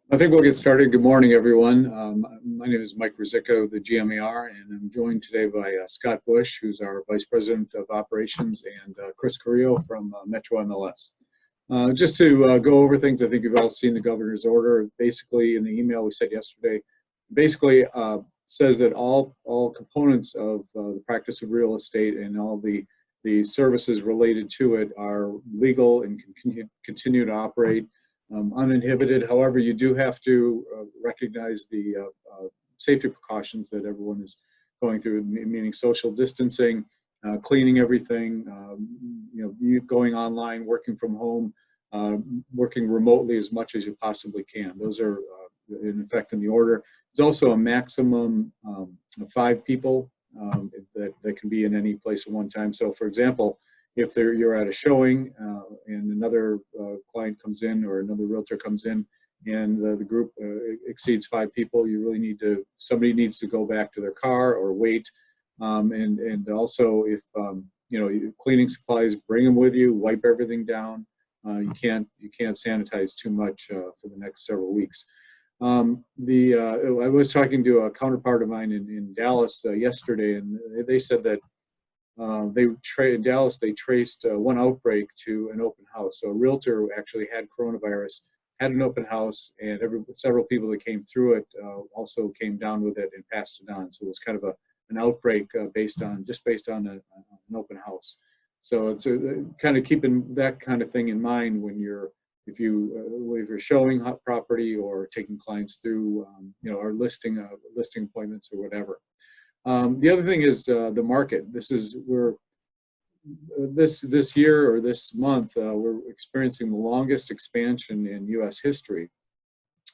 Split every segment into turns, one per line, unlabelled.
I think we'll get started. Good morning, everyone. My name is Mike Rizzico, the GMAR, and I'm joined today by Scott Bush, who's our Vice President of Operations, and Chris Carrillo from Metro MLS. Just to go over things, I think you've all seen the governor's order. Basically, in the email we sent yesterday, basically says that all components of the practice of real estate and all the services related to it are legal and can continue to operate uninhibited. However, you do have to recognize the safety precautions that everyone is going through, meaning social distancing, cleaning everything, you going online, working from home, working remotely as much as you possibly can. Those are in effect in the order. There's also a maximum of 5 people that can be in any place at one time. So, for example, if you're at a showing and another client comes in or another realtor comes in and the group exceeds 5 people, you really somebody needs to go back to their car or wait. And also if, cleaning supplies, bring them with you, wipe everything down. You can't sanitize too much for the next several weeks. I was talking to a counterpart of mine in Dallas yesterday, and they said that in Dallas, they traced one outbreak to an open house. So a realtor who actually had coronavirus had an open house, and several people that came through it also came down with it and passed it on. So it was kind of an outbreak based on an open house. So it's kind of keeping that kind of thing in mind when if you're showing hot property or taking clients through, or listing appointments or whatever. The other thing is the market. This year or this month, we're experiencing the longest expansion in U.S. history,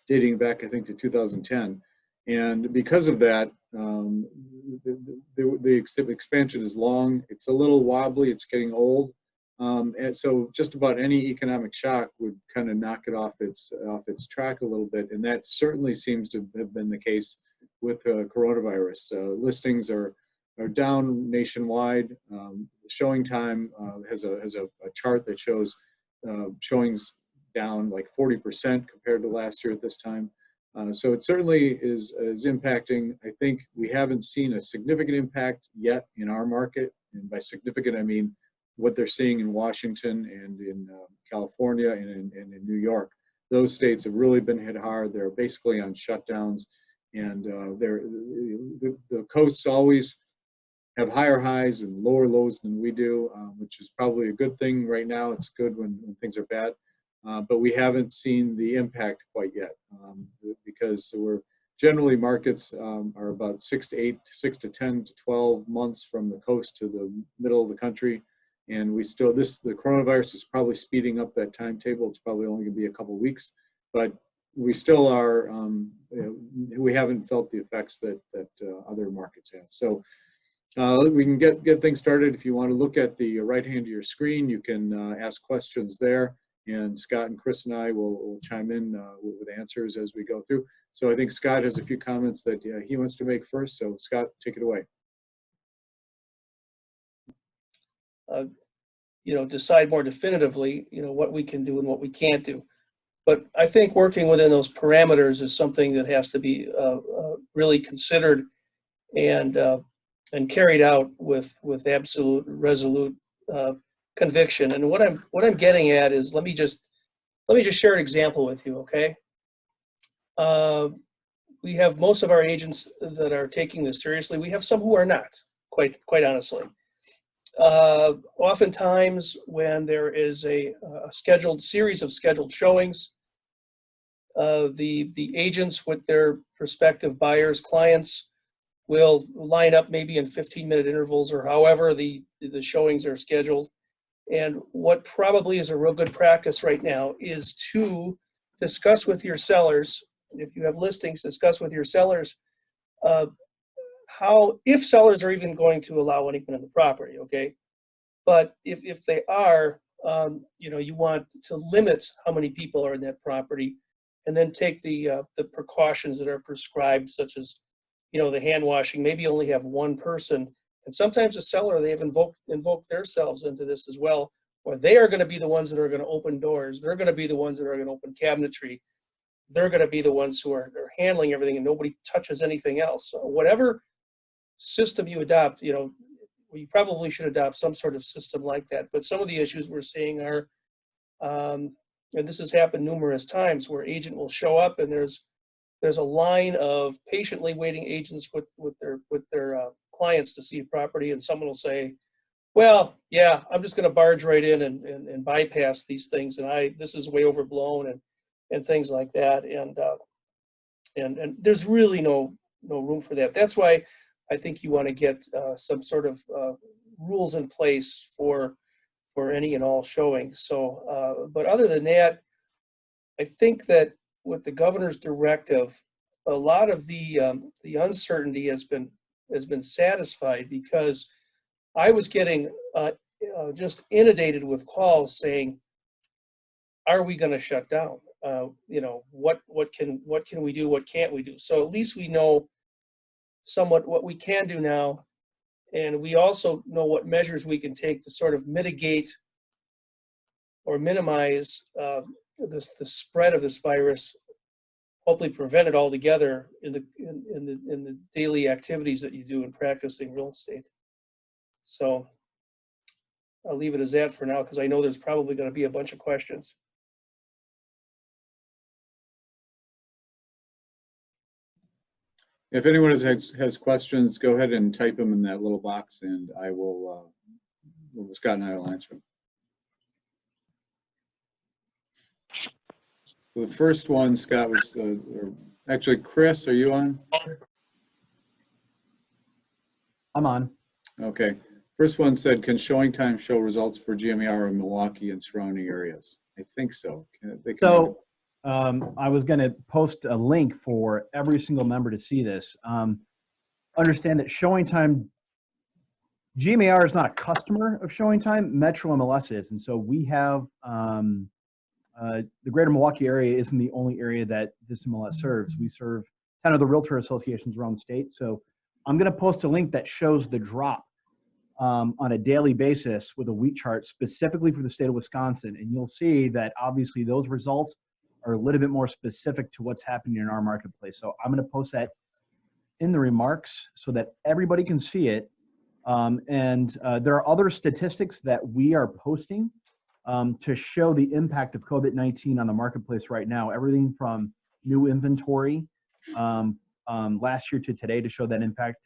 dating back, I think, to 2010. And because of that, the expansion is long. It's a little wobbly. It's getting old. And so just about any economic shock would kind of knock it off its track a little bit. And that certainly seems to have been the case with coronavirus. Listings are down nationwide. Showing time has a chart that shows showings down like 40% compared to last year at this time. So it certainly is impacting. I think we haven't seen a significant impact yet in our market. And by significant, I mean what they're seeing in Washington and in California and in New York. Those states have really been hit hard. They're basically on shutdowns. And the coasts always have higher highs and lower lows than we do, which is probably a good thing right now. It's good when things are bad, but we haven't seen the impact quite yet because generally markets are about 6 to 10 to 12 months from the coast to the middle of the country. And the coronavirus is probably speeding up that timetable. It's probably only going to be a couple of weeks, but we still are, we haven't felt the effects that other markets have. So we can get things started. If you want to look at the right hand of your screen, you can ask questions there, and Scott and Chris and I will chime in with answers as we go through. So I think Scott has a few comments that he wants to make first. So Scott, take it away.
Decide more definitively, what we can do and what we can't do. But I think working within those parameters is something that has to be really considered and carried out with absolute resolute conviction. And what I'm getting at is let me just share an example with you, okay? We have most of our agents that are taking this seriously. We have some who are not, quite honestly. Oftentimes when there is a series of scheduled showings, the agents with their prospective buyers, clients, will line up maybe in 15-minute intervals or however the showings are scheduled. And what probably is a real good practice right now is to discuss with your sellers, if you have listings, discuss with your sellers if sellers are even going to allow anyone in the property, okay? But if they are, you want to limit how many people are in that property, and then take the precautions that are prescribed, such as, the hand washing. Maybe only have one person, and sometimes a seller, they have invoked themselves into this as well, or they are going to be the ones that are going to open doors. They're going to be the ones that are going to open cabinetry. they're going to be the ones who are handling everything, and nobody touches anything else. So whatever system you adopt, you probably should adopt some sort of system like that. But some of the issues we're seeing are, and this has happened numerous times, where agent will show up and there's a line of patiently waiting agents with their clients to see a property, and someone will say, well, yeah, I'm just going to barge right in and bypass these things, and this is way overblown and things like that, and there's really no room for that. That's why I think you want to get some sort of rules in place for any and all showings. So, but other than that, I think that with the governor's directive, a lot of the uncertainty has been satisfied, because I was getting just inundated with calls saying, "Are we going to shut down? What can we do? What can't we do?" So at least we know somewhat what we can do now, and we also know what measures we can take to sort of mitigate or minimize the spread of this virus. Hopefully, prevent it altogether in the daily activities that you do in practicing real estate. So I'll leave it as that for now, because I know there's probably going to be a bunch of questions.
If anyone has questions, go ahead and type them in that little box, and I will, Scott and I will answer them. The first one, Scott, was, actually, Chris, are you on?
I'm on.
Okay. First one said, can showing time show results for GMAR in Milwaukee and surrounding areas? I think so.
I was going to post a link for every single member to see this. Understand that showing time, GMAR is not a customer of showing time, Metro MLS is. And so we have, the greater Milwaukee area isn't the only area that this MLS serves. We serve 10 of the realtor associations around the state. So I'm going to post a link that shows the drop on a daily basis with a week chart specifically for the state of Wisconsin. And you'll see that obviously those results are a little bit more specific to what's happening in our marketplace. So I'm going to post that in the remarks so that everybody can see it. There are other statistics that we are posting to show the impact of COVID-19 on the marketplace right now. Everything from new inventory last year to today to show that impact.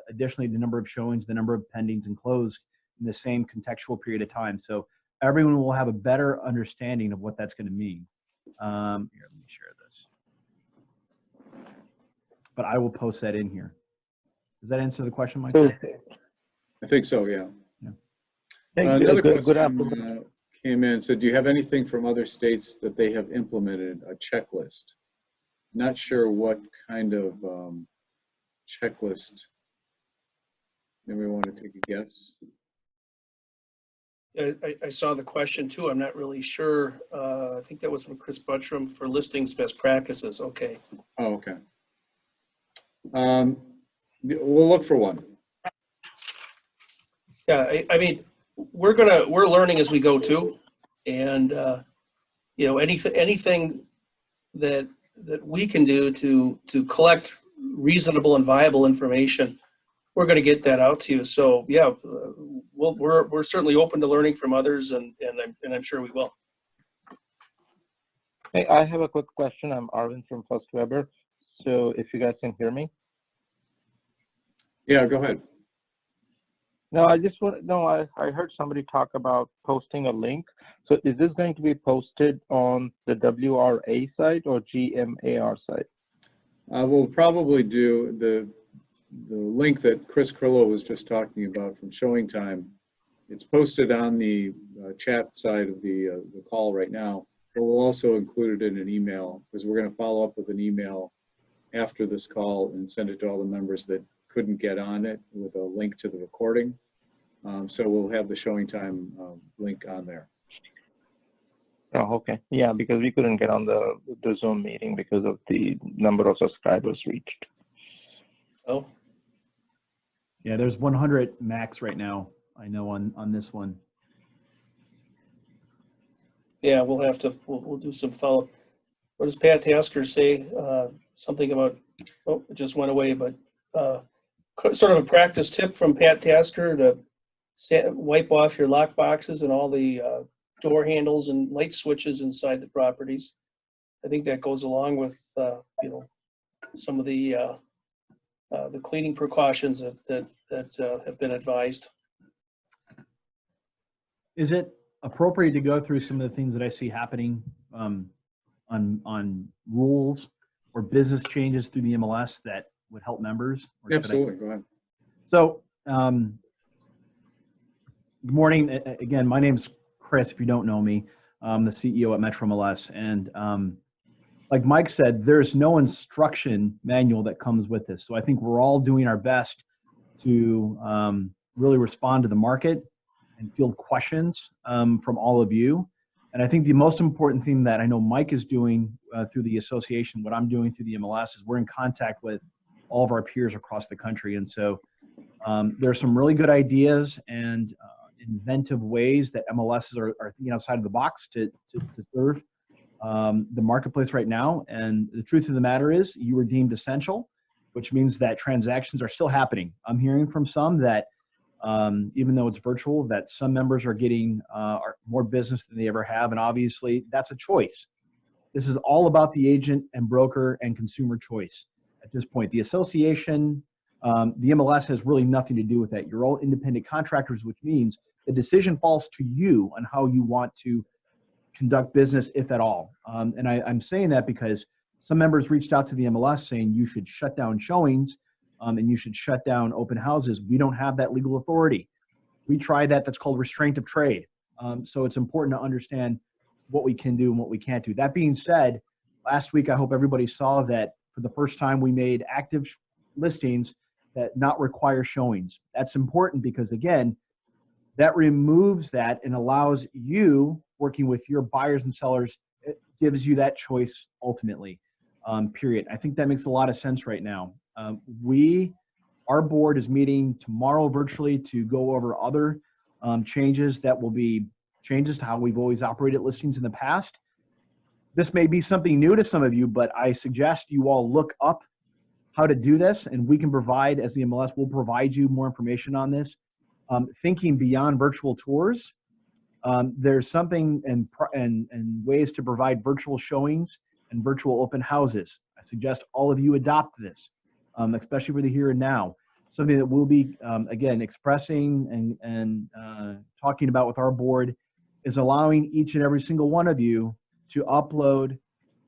Additionally, the number of showings, the number of pendings and closed in the same contextual period of time. So everyone will have a better understanding of what that's going to mean. Here, let me share this. But I will post that in here. Does that answer the question, Mike?
I think so, yeah. Another question came in and said, do you have anything from other states that they have implemented a checklist? Not sure what kind of checklist. Maybe we want to take a guess.
I saw the question too. I'm not really sure. I think that was from Chris Buttram for listings best practices. Okay.
Oh, okay. We'll look for one.
Yeah, I mean, we're learning as we go too, and anything that we can do to collect reasonable and viable information, we're going to get that out to you. So yeah, we're certainly open to learning from others, and I'm sure we will.
Hey, I have a quick question. I'm Arvind from First Weber. So if you guys can hear me.
Yeah, go ahead.
No, I just want to know, I heard somebody talk about posting a link. So is this going to be posted on the WRA site or GMAR site?
We'll probably do the link that Chris Carrillo was just talking about from Showing Time. It's posted on the chat side of the call right now, but we'll also include it in an email, because we're going to follow up with an email after this call and send it to all the members that couldn't get on it with a link to the recording. So we'll have the Showing Time link on there.
Oh, okay. Yeah, because we couldn't get on the Zoom meeting because of the number of subscribers reached.
Oh.
Yeah, there's 100 max right now, I know, on this one.
Yeah, we'll do some follow-up. what does Pat Tasker say? Something about, oh, it just went away, but sort of a practice tip from Pat Tasker to wipe off your lock boxes and all the door handles and light switches inside the properties. I think that goes along with, you know, some of the cleaning precautions that have been advised.
Is it appropriate to go through some of the things that I see happening on rules or business changes through the MLS that would help members? Or
Absolutely, go ahead.
So, good morning. Again, my name's Chris, if you don't know me. I'm the CEO at Metro MLS. And like Mike said, there's no instruction manual that comes with this. So I think we're all doing our best to really respond to the market and field questions from all of you. And I think the most important thing that I know Mike is doing through the association, what I'm doing through the MLS, is we're in contact with all of our peers across the country. And so there are some really good ideas and inventive ways that MLSs are thinking outside of the box to serve the marketplace right now. And the truth of the matter is you were deemed essential, which means that transactions are still happening. I'm hearing from some that even though it's virtual, that some members are getting more business than they ever have. And obviously that's a choice. This is all about the agent and broker and consumer choice at this point. The association, the MLS has really nothing to do with that. You're all independent contractors, which means the decision falls to you on how you want to conduct business, if at all. And I'm saying that because some members reached out to the MLS saying you should shut down showings and you should shut down open houses. We don't have that legal authority. We tried that. That's called restraint of trade. So it's important to understand what we can do and what we can't do. That being said, last week I hope everybody saw that for the first time we made active listings that not require showings. That's important because, again, that removes that and allows you, working with your buyers and sellers, it gives you that choice ultimately, period. I think that makes a lot of sense right now. Our board is meeting tomorrow virtually to go over other changes that will be changes to how we've always operated listings in the past. This may be something new to some of you, but I suggest you all look up how to do this, and we can provide, as the MLS, will provide you more information on this. Thinking beyond virtual tours, there's something and ways to provide virtual showings and virtual open houses. I suggest all of you adopt this, especially for the here and now. Something that we'll be, again, expressing and talking about with our board is allowing each and every single one of you to upload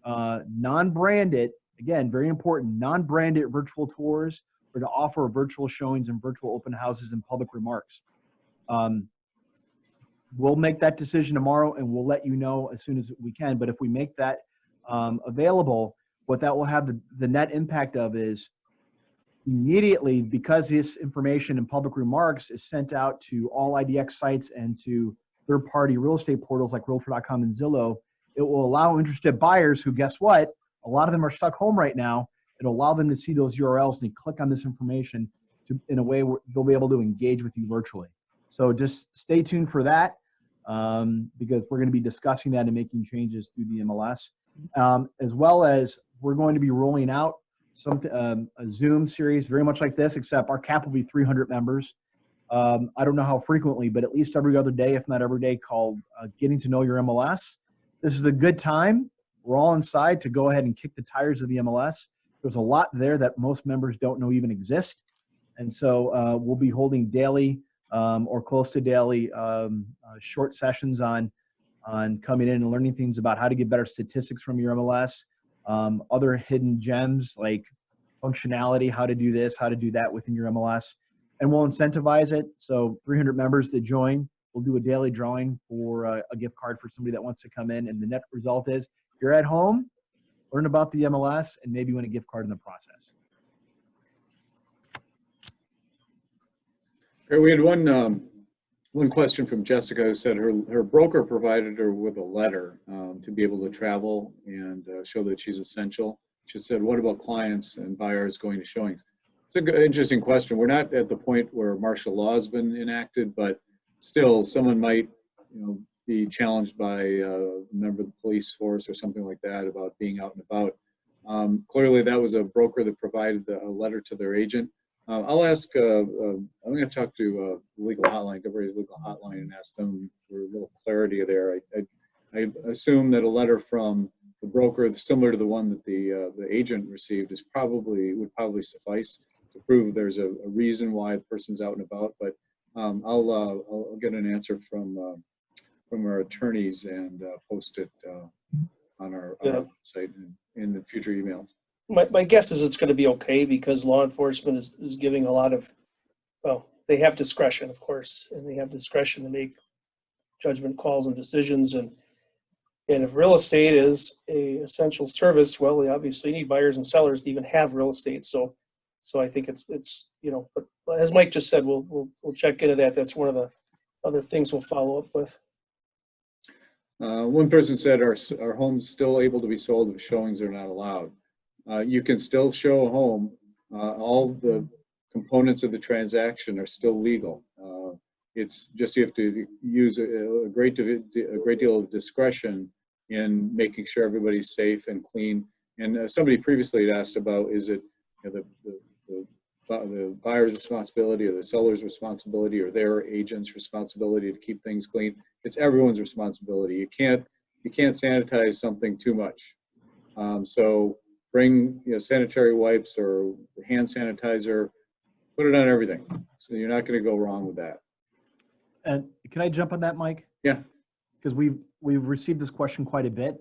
non-branded, again, very important, non-branded virtual tours or to offer virtual showings and virtual open houses and public remarks. We'll make that decision tomorrow and we'll let you know as soon as we can. But if we make that available, what that will have the net impact of is immediately, because this information and public remarks is sent out to all IDX sites and to third-party real estate portals like Realtor.com and Zillow, it will allow interested buyers who, guess what, a lot of them are stuck home right now. It'll allow them to see those URLs and click on this information in a way where they'll be able to engage with you virtually. So just stay tuned for that because we're going to be discussing that and making changes through the MLS, as well as we're going to be rolling out a Zoom series very much like this, except our cap will be 300 members. I don't know how frequently, but at least every other day, if not every day, called Getting to Know Your MLS. This is a good time. We're all inside to go ahead and kick the tires of the MLS. There's a lot there that most members don't know even exist. And so we'll be holding daily or close to daily short sessions on coming in and learning things about how to get better statistics from your MLS, other hidden gems like functionality, how to do this, how to do that within your MLS. And we'll incentivize it. So 300 members that join, we'll do a daily drawing for a gift card for somebody that wants to come in. And the net result is you're at home, learn about the MLS, and maybe win a gift card in the process.
Okay, we had one question from Jessica who said her broker provided her with a letter to be able to travel and show that she's essential. She said, what about clients and buyers going to showings? It's an interesting question. We're not at the point where martial law has been enacted, but still someone might, be challenged by a member of the police police force or something like that about being out and about. Clearly, that was a broker that provided a letter to their agent. I'll ask, I'm going to talk to legal hotline, Gov Evers legal hotline, and ask them for a little clarity there. I assume that a letter from the broker, similar to the one that the agent received, would probably suffice to prove there's a reason why the person's out and about. But I'll get an answer from our attorneys and post it on our website and in the future emails.
My guess is it's going to be okay because law enforcement is giving a lot of, well, they have discretion, of course, and they have discretion to make judgment calls and decisions. And if real estate is a essential service, well, we obviously need buyers and sellers to even have real estate. So I think it's but as Mike just said, we'll check into that. That's one of the other things we'll follow up with.
One person said, "Are homes still able to be sold if showings are not allowed?" You can still show a home. All the components of the transaction are still legal. It's just you have to use a great deal of discretion in making sure everybody's safe and clean. And somebody previously had asked about, is it the buyer's responsibility or the seller's responsibility or their agent's responsibility to keep things clean? It's everyone's responsibility. You can't sanitize something too much. So bring sanitary wipes or hand sanitizer, put it on everything. So you're not going to go wrong with that.
And can I jump on that, Mike?
Yeah.
Because we've received this question quite a bit.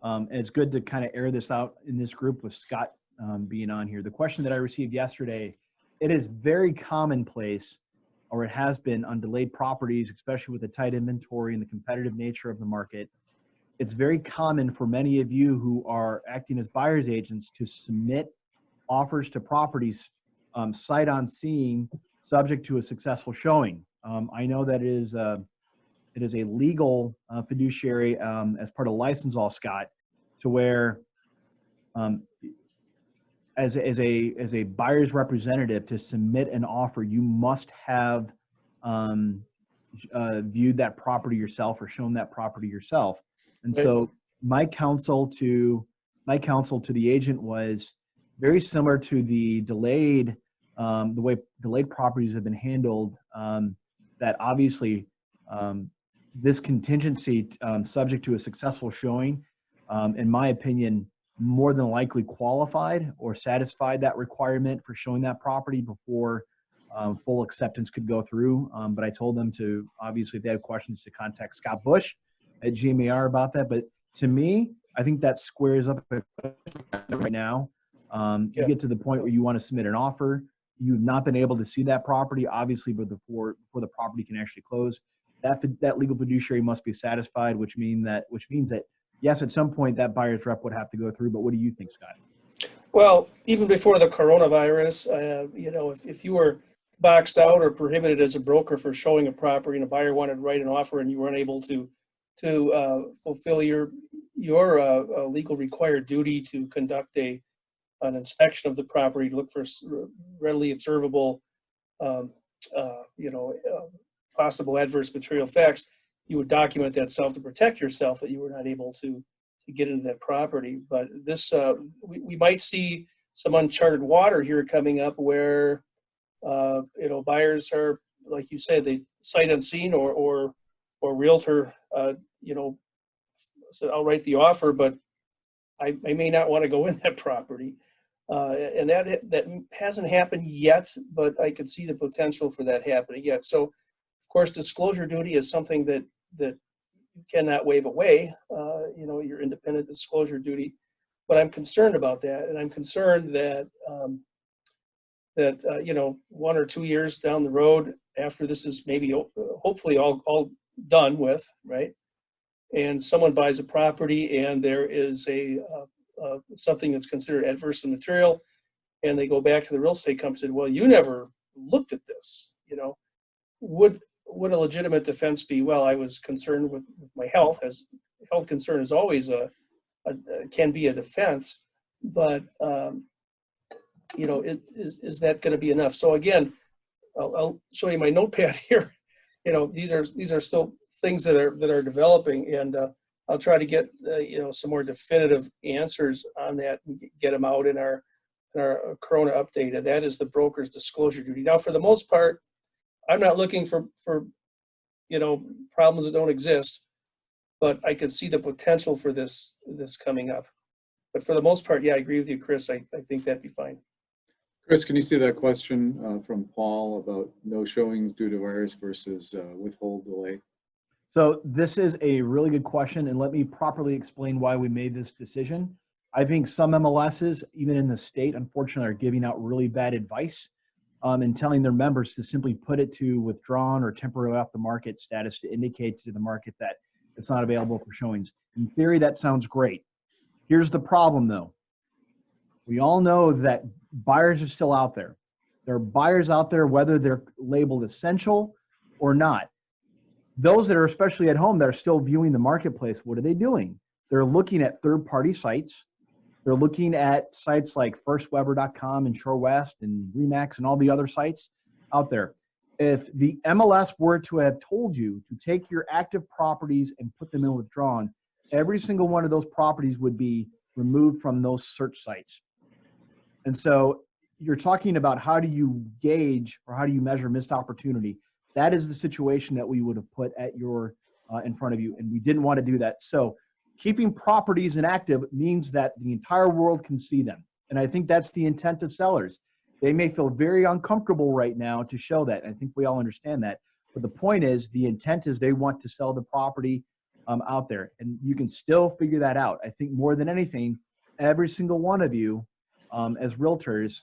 And it's good to kind of air this out in this group with Scott being on here. The question that I received yesterday, it is very commonplace, or it has been on delayed properties, especially with the tight inventory and the competitive nature of the market. It's very common for many of you who are acting as buyer's agents to submit offers to properties sight unseen, subject to a successful showing. I know that it is a legal fiduciary as part of license all, Scott, to where as a buyer's representative to submit an offer, you must have viewed that property yourself or shown that property yourself. And so my counsel to the agent was very similar to the way delayed properties have been handled. That obviously this contingency subject to a successful showing, in my opinion, more than likely qualified or satisfied that requirement for showing that property before full acceptance could go through. But I told them to, obviously, if they have questions, to contact Scott Bush at GMAR about that. But to me, I think that squares up right now. You get to the point where you want to submit an offer. You've not been able to see that property, obviously, before the property can actually close. That legal fiduciary must be satisfied, which means that yes, at some point that buyer's rep would have to go through. But what do you think, Scott?
Well, even before the coronavirus, if you were boxed out or prohibited as a broker for showing a property and a buyer wanted to write an offer and you weren't able to fulfill your legal required duty to conduct an inspection of the property to look for readily observable, possible adverse material effects, you would document that to protect yourself that you were not able to get into that property. But this, we might see some uncharted water here coming up where, buyers are, like you said, they sight unseen or realtor, so I'll write the offer, but I may not want to go in that property. And that hasn't happened yet, but I could see the potential for that happening yet. So, of course, disclosure duty is something that you cannot waive away, your independent disclosure duty. But I'm concerned about that, and I'm concerned that 1 or 2 years down the road, after this is maybe hopefully all done with, right? And someone buys a property and there is something that's considered adverse to material, and they go back to the real estate company and say, well, you never looked at this. Would a legitimate defense be, well, I was concerned with my health, as health concern is always can be a defense, but is that going to be enough? So again, I'll show you my notepad here. These are still things that are developing, and I'll try to get some more definitive answers on that and get them out in our Corona update. And that is the broker's disclosure duty. Now, for the most part, I'm not looking for problems that don't exist, but I could see the potential for this coming up. But for the most part, yeah, I agree with you, Chris. I think that'd be fine.
Chris, can you see that question from Paul about no showings due to virus versus withhold delay?
So this is a really good question, and let me properly explain why we made this decision. I think some MLSs, even in the state, unfortunately, are giving out really bad advice and telling their members to simply put it to withdrawn or temporarily off the market status to indicate to the market that it's not available for showings. In theory, that sounds great. Here's the problem, though. We all know that buyers are still out there. There are buyers out there, whether they're labeled essential or not. Those that are especially at home that are still viewing the marketplace, what are they doing? They're looking at third-party sites. They're looking at sites like firstweber.com and SureWest and Remax and all the other sites out there. If the MLS were to have told you to take your active properties and put them in withdrawn, every single one of those properties would be removed from those search sites. And so you're talking about how do you gauge or how do you measure missed opportunity? That is the situation that we would have put at your in front of you, and we didn't want to do that. So keeping properties inactive means that the entire world can see them, and I think that's the intent of sellers. They may feel very uncomfortable right now to show that, and I think we all understand that. But the point is, the intent is they want to sell the property out there, and you can still figure that out. I think more than anything, every single one of you as realtors,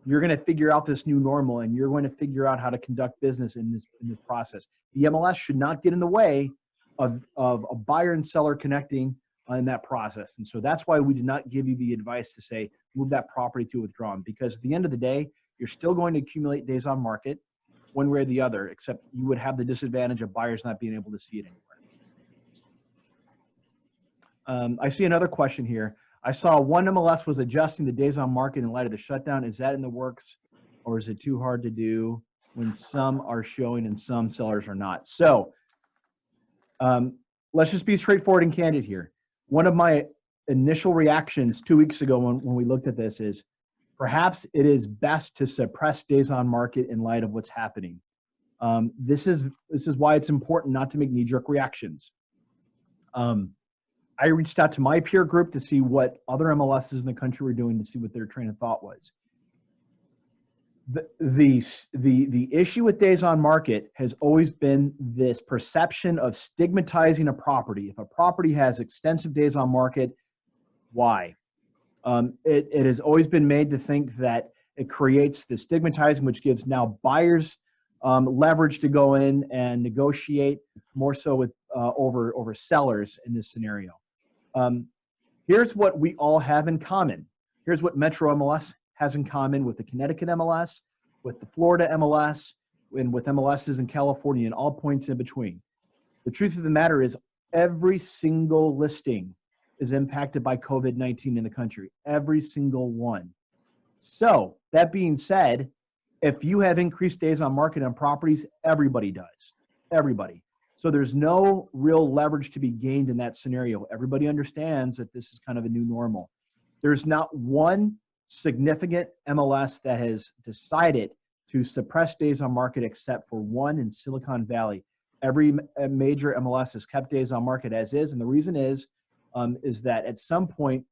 you're going to figure out this new normal, and you're going to figure out how to conduct business in this process. The MLS should not get in the way of a buyer and seller connecting in that process. And so that's why we did not give you the advice to say, move that property to withdrawn, because at the end of the day, you're still going to accumulate days on market one way or the other, except you would have the disadvantage of buyers not being able to see it anywhere. I see another question here. I saw one MLS was adjusting the days on market in light of the shutdown. Is that in the works, or is it too hard to do when some are showing and some sellers are not? So let's just be straightforward and candid here. One of my initial reactions 2 weeks ago when we looked at this is perhaps it is best to suppress days on market in light of what's happening. This is why it's important not to make knee-jerk reactions. I reached out to my peer group to see what other MLSs in the country were doing, to see what their train of thought was. The issue with days on market has always been this perception of stigmatizing a property. If a property has extensive days on market, why? It has always been made to think that it creates the stigmatizing, which gives now buyers leverage to go in and negotiate more so with over sellers in this scenario. Here's what we all have in common. Here's what Metro MLS has in common with the Connecticut MLS, with the Florida MLS, and with MLSs in California and all points in between. The truth of the matter is every single listing is impacted by COVID-19 in the country, every single one. So that being said, if you have increased days on market on properties, everybody does, everybody. So there's no real leverage to be gained in that scenario. Everybody understands that this is kind of a new normal. There's not one significant MLS that has decided to suppress days on market except for one in Silicon Valley. Every major MLS has kept days on market as is, and the reason is that at some point,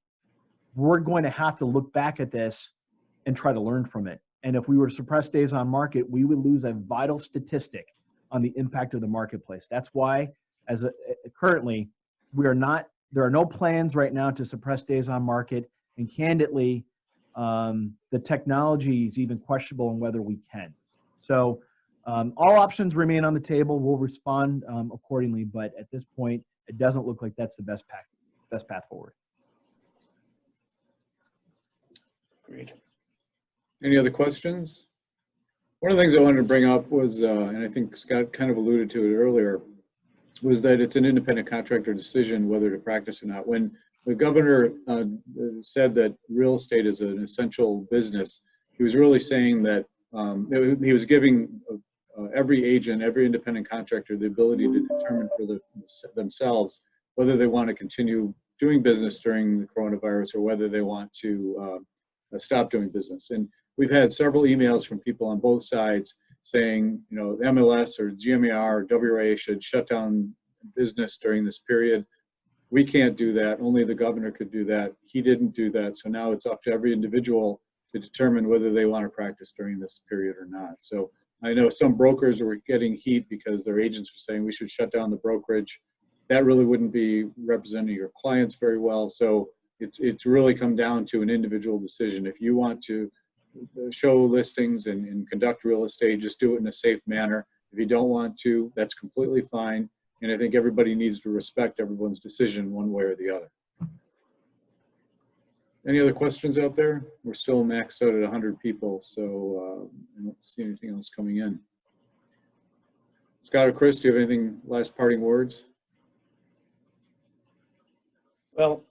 we're going to have to look back at this and try to learn from it. And if we were to suppress days on market, we would lose a vital statistic on the impact of the marketplace. That's why, currently, there are no plans right now to suppress days on market, and candidly, the technology is even questionable on whether we can. So all options remain on the table. We'll respond accordingly, but at this point, it doesn't look like that's the best path forward.
Agreed.
Any other questions? One of the things I wanted to bring up was, and I think Scott kind of alluded to it earlier, was that it's an independent contractor decision whether to practice or not. When the governor said that real estate is an essential business, he was really saying that he was giving every agent, every independent contractor the ability to determine for themselves whether they want to continue doing business during the coronavirus or whether they want to stop doing business. And we've had several emails from people on both sides saying, you know, MLS or GMAR or WRA should shut down business during this period. We can't do that. Only the governor could do that. He didn't do that. So now it's up to every individual to determine whether they want to practice during this period or not. So I know some brokers were getting heat because their agents were saying we should shut down the brokerage. That really wouldn't be representing your clients very well. So it's really come down to an individual decision. If you want to show listings and conduct real estate, just do it in a safe manner. If you don't want to, that's completely fine. And I think everybody needs to respect everyone's decision one way or the other. Any other questions out there? We're still maxed out at 100 people, so I don't see anything else coming in. Scott or Chris, do you have anything, last parting words?
Well,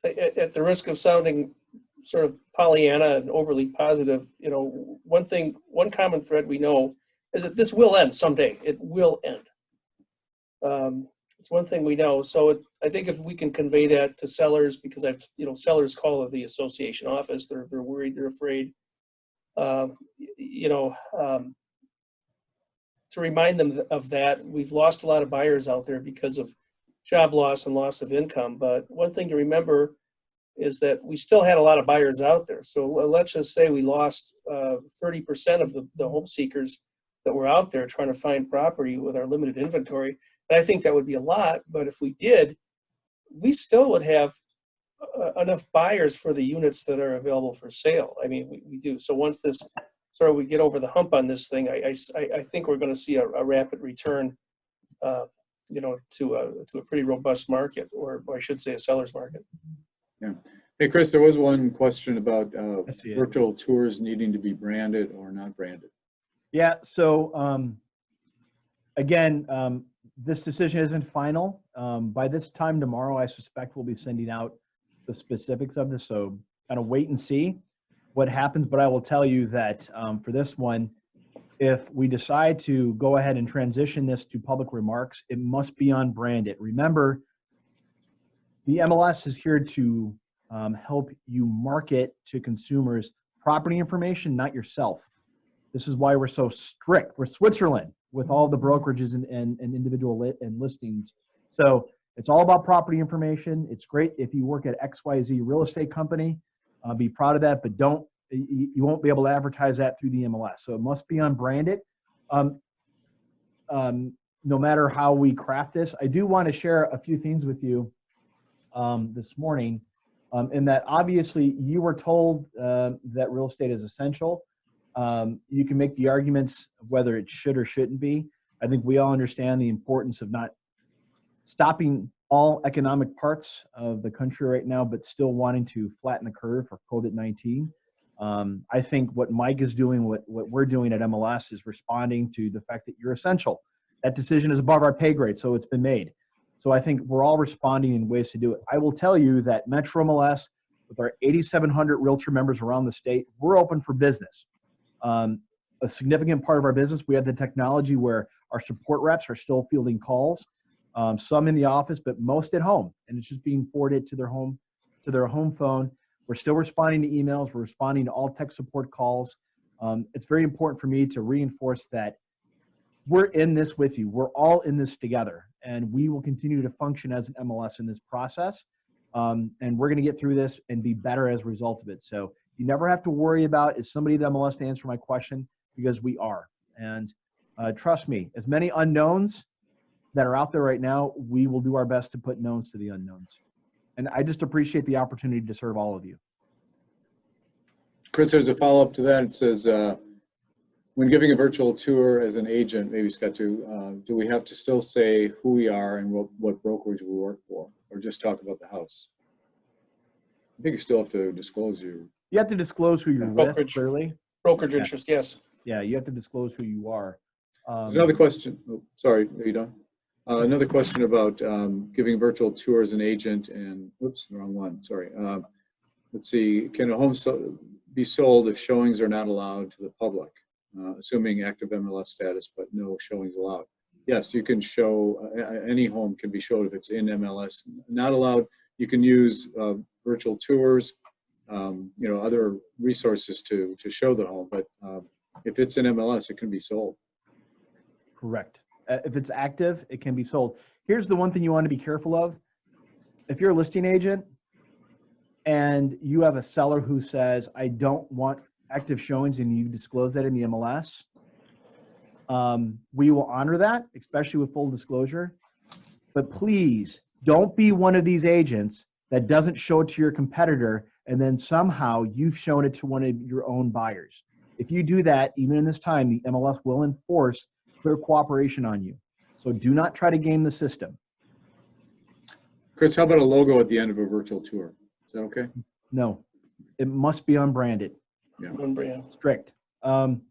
at the risk of sounding sort of Pollyanna and overly positive, you know, one common thread we know is that this will end someday. It will end. It's one thing we know. So I think if we can convey that to sellers, because sellers call the association office, they're worried, they're afraid, to remind them of that. We've lost a lot of buyers out there because of job loss and loss of income. But one thing to remember is that we still had a lot of buyers out there. So let's just say we lost 30% of the home seekers that were out there trying to find property with our limited inventory. And I think that would be a lot, but if we did, we still would have enough buyers for the units that are available for sale. I mean, we do. So once we get over the hump on this thing, I think we're going to see a rapid return, to a pretty robust market, or I should say a seller's market.
Yeah. Hey, Chris, there was one question about virtual tours needing to be branded or not branded.
Yeah. So again, this decision isn't final. By this time tomorrow, I suspect we'll be sending out the specifics of this. So kind of wait and see what happens. But I will tell you that for this one, if we decide to go ahead and transition this to public remarks, it must be unbranded. Remember, the MLS is here to help you market to consumers property information, not yourself. This is why we're so strict. We're Switzerland with all the brokerages and individual and listings. So it's all about property information. It's great if you work at XYZ real estate company, be proud of that, but you won't be able to advertise that through the MLS. So it must be unbranded. No matter how we craft this, I do want to share a few things with you this morning, in that obviously you were told that real estate is essential. You can make the arguments of whether it should or shouldn't be. I think we all understand the importance of not stopping all economic parts of the country right now, but still wanting to flatten the curve for COVID-19. I think what Mike is doing, what we're doing at MLS is responding to the fact that you're essential. That decision is above our pay grade, so it's been made. So I think we're all responding in ways to do it. I will tell you that Metro MLS, with our 8,700 realtor members around the state, we're open for business. A significant part of our business, we have the technology where our support reps are still fielding calls, some in the office, but most at home, and it's just being forwarded to their home phone. We're still responding to emails. We're responding to all tech support calls. It's very important for me to reinforce that we're in this with you. We're all in this together, and we will continue to function as an MLS in this process. And we're going to get through this and be better as a result of it. So you never have to worry about, is somebody at MLS to answer my question? Because we are. And trust me, as many unknowns that are out there right now, we will do our best to put knowns to the unknowns. And I just appreciate the opportunity to serve all of you.
Chris, there's a follow-up to that. It says, when giving a virtual tour as an agent, maybe Scott too, do we have to still say who we are and what brokerage we work for, or just talk about the house? I think you still have to disclose
You have to disclose who you're with, clearly.
Brokerage interest, yes.
Yeah, you have to disclose who you are.
There's another question. Oh, sorry, are you done? Another question about giving virtual tour as an agent and, whoops, the wrong one, sorry. Let's see, can a home be sold if showings are not allowed to the public, assuming active MLS status, but no showings allowed? yes, you can show, any home can be showed if it's in MLS. Not allowed, you can use virtual tours, other resources to show the home, but if it's in MLS, it can be sold.
Correct. If it's active, it can be sold. Here's the one thing you want to be careful of. If you're a listing agent and you have a seller who says, I don't want active showings, and you disclose that in the MLS, we will honor that, especially with full disclosure. But please don't be one of these agents that doesn't show it to your competitor and then somehow you've shown it to one of your own buyers. If you do that, even in this time, the MLS will enforce clear cooperation on you. So do not try to game the system.
Chris, how about a logo at the end of a virtual tour? Is that okay?
No, it must be unbranded.
Yeah.
One brand.
Strict. And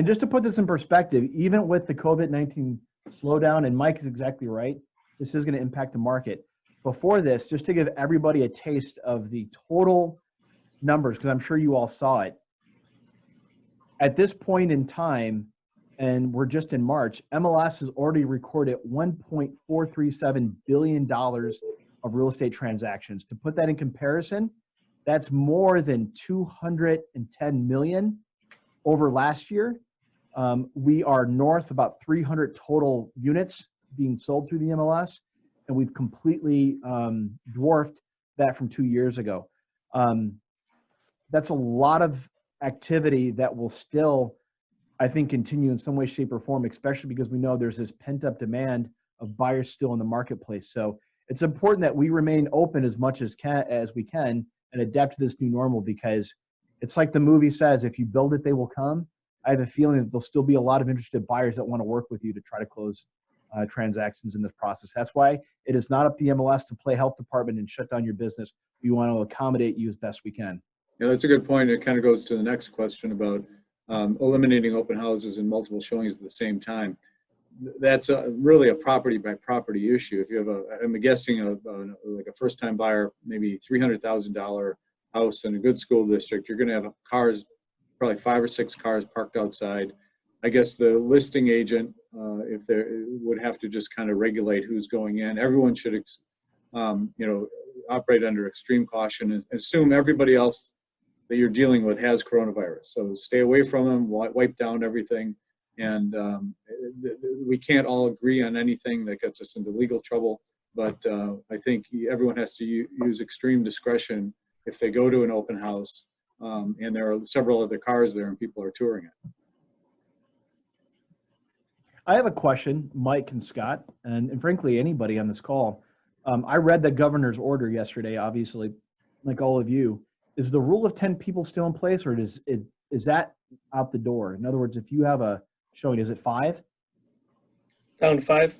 just to put this in perspective, even with the COVID-19 slowdown, and Mike is exactly right, this is going to impact the market. Before this, just to give everybody a taste of the total numbers, because I'm sure you all saw it. At this point in time, and we're just in March, MLS has already recorded $1.437 billion of real estate transactions. To put that in comparison, that's more than 210 million over last year. We are north about 300 total units being sold through the MLS, and we've completely dwarfed that from 2 years ago. That's a lot of activity that will still, I think, continue in some way, shape, or form, especially because we know there's this pent-up demand of buyers still in the marketplace. So it's important that we remain open as much as we can and adapt to this new normal, because it's like the movie says, if you build it, they will come. I have a feeling that there'll still be a lot of interested buyers that want to work with you to try to close transactions in this process. That's why it is not up to the MLS to play health department and shut down your business. We want to accommodate you as best we can.
Yeah, that's a good point. It kind of goes to the next question about eliminating open houses and multiple showings at the same time. That's really a property by property issue. If you have I'm guessing like a first time buyer, maybe $300,000 house in a good school district, you're going to have cars, probably 5 or 6 cars parked outside. I guess the listing agent, if they would have to just kind of regulate who's going in. Everyone should, operate under extreme caution and assume everybody else that you're dealing with has coronavirus. So stay away from them, wipe down everything. And we can't all agree on anything that gets us into legal trouble. But I think everyone has to use extreme discretion if they go to an open house and there are several other cars there and people are touring it.
I have a question, Mike and Scott, and frankly, anybody on this call. I read the governor's order yesterday, obviously, like all of you. Is the rule of 10 people still in place, or is that out the door? In other words, if you have a showing, is it 5?
Down to 5.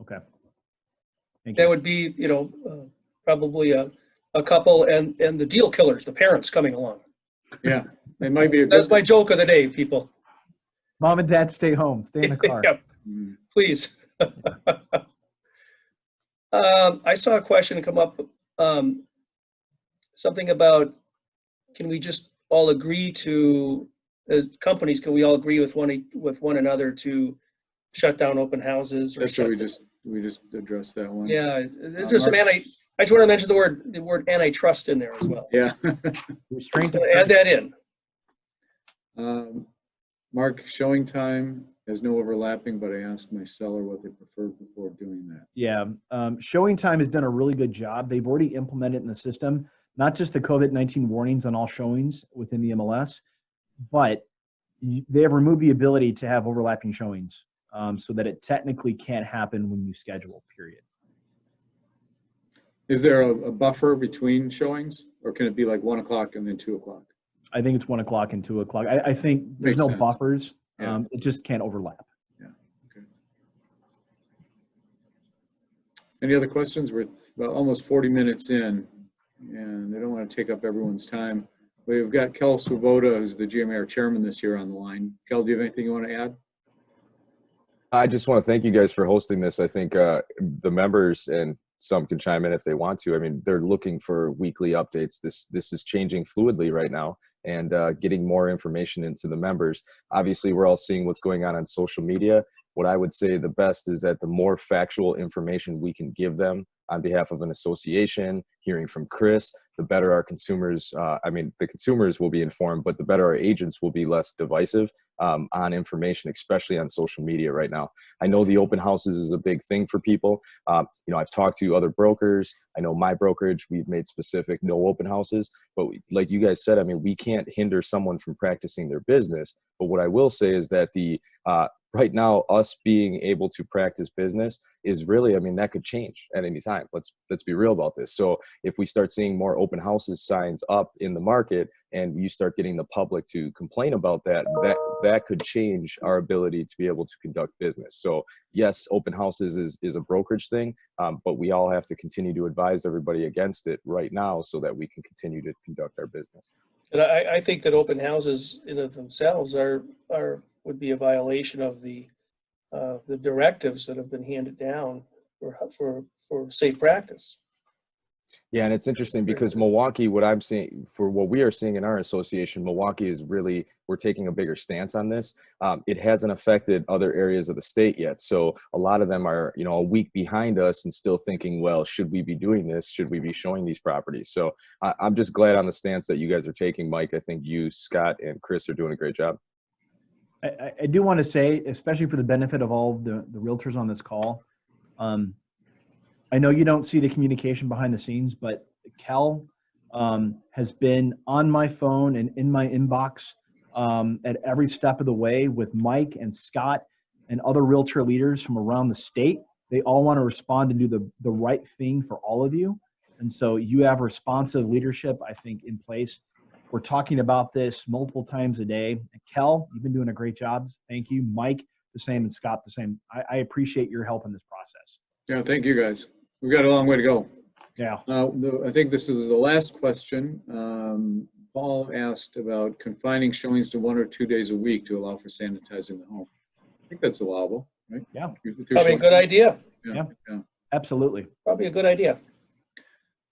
Okay. Thank you.
That would be, probably a couple and the deal killers, the parents coming along.
Yeah, it might be.
That's my joke of the day, people.
Mom and dad, stay home. Stay in the car.
Yep. Please. I saw a question come up, something about, can we just all agree to, as companies, can we all agree with one another to shut down open houses?
That's what we just addressed that one.
Yeah, it's just I just want to mention the word antitrust in there as well.
Yeah.
Restraint.
Add that in.
Mark, showing time has no overlapping, but I asked my seller what they preferred before doing that.
Yeah, Showing Time has done a really good job. They've already implemented in the system, not just the COVID-19 warnings on all showings within the MLS, but they have removed the ability to have overlapping showings so that it technically can't happen when you schedule, period.
Is there a buffer between showings, or can it be like 1 o'clock and then 2 o'clock?
I think it's 1 o'clock and 2 o'clock. I think there's
Makes
no
sense.
buffers.
Yeah.
It just can't overlap.
Yeah. Okay. Any other questions? We're about almost 40 minutes in, and I don't want to take up everyone's time. We've got Kel Swoboda, who's the GMAR chairman this year, on the line. Kel, do you have anything you want to add?
I just want to thank you guys for hosting this. I think the members, and some can chime in if they want to, I mean, they're looking for weekly updates. This is changing fluidly right now, and getting more information into the members. Obviously, we're all seeing what's going on social media, what I would say the best is that the more factual information we can give them on behalf of an association, hearing from Chris, the better our consumers, the consumers will be informed, but the better our agents will be less divisive on information, especially on social media right now. I know the open houses is a big thing for people. I've talked to other brokers. I know my brokerage, we've made specific no open houses, but like you guys said, we can't hinder someone from practicing their business. But what I will say is that right now, us being able to practice business is really, that could change at any time. Let's be real about this. So if we start seeing more open houses signs up in the market and you start getting the public to complain about that could change our ability to be able to conduct business. So yes, open houses is a brokerage thing, but we all have to continue to advise everybody against it right now so that we can continue to conduct our business.
And I think that open houses in of themselves would be a violation of the directives that have been handed down for safe practice.
Yeah, and it's interesting because Milwaukee, what I'm seeing, for what we are seeing in our association, Milwaukee is really, we're taking a bigger stance on this. It hasn't affected other areas of the state yet. So a lot of them are, a week behind us and still thinking, well, should we be doing this? Should we be showing these properties? So I'm just glad on the stance that you guys are taking, Mike. I think you, Scott, and Chris are doing a great job.
I do want to say, especially for the benefit of all the realtors on this call, I know you don't see the communication behind the scenes, but Cal has been on my phone and in my inbox at every step of the way with Mike and Scott and other realtor leaders from around the state. They all want to respond and do the right thing for all of you. And so you have responsive leadership, I think, in place. We're talking about this multiple times a day. Kel, you've been doing a great job. Thank you. Mike, the same, and Scott, the same. I appreciate your help in this process.
Yeah, thank you guys. We've got a long way to go.
Yeah.
I think this is the last question. Paul asked about confining showings to 1 or 2 days a week to allow for sanitizing the home. I think that's allowable, right?
Yeah.
Probably a good idea.
Yeah.
Absolutely.
Probably a good idea.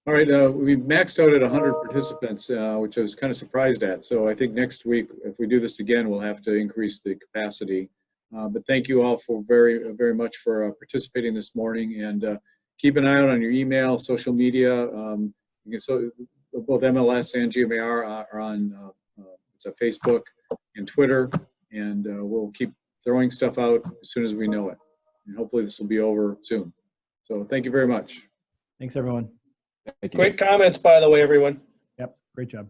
All right, we've maxed out at 100 participants, which I was kind of surprised at. So I think next week, if we do this again, we'll have to increase the capacity. But thank you all for very, very much for participating this morning. And keep an eye out on your email, social media. Both MLS and GMAR are on it's a Facebook and Twitter. And we'll keep throwing stuff out as soon as we know it. And hopefully this will be over soon. So thank you very much.
Thank you, everyone.
Thank you.
Great comments, by the way, everyone.
Yep. Great job.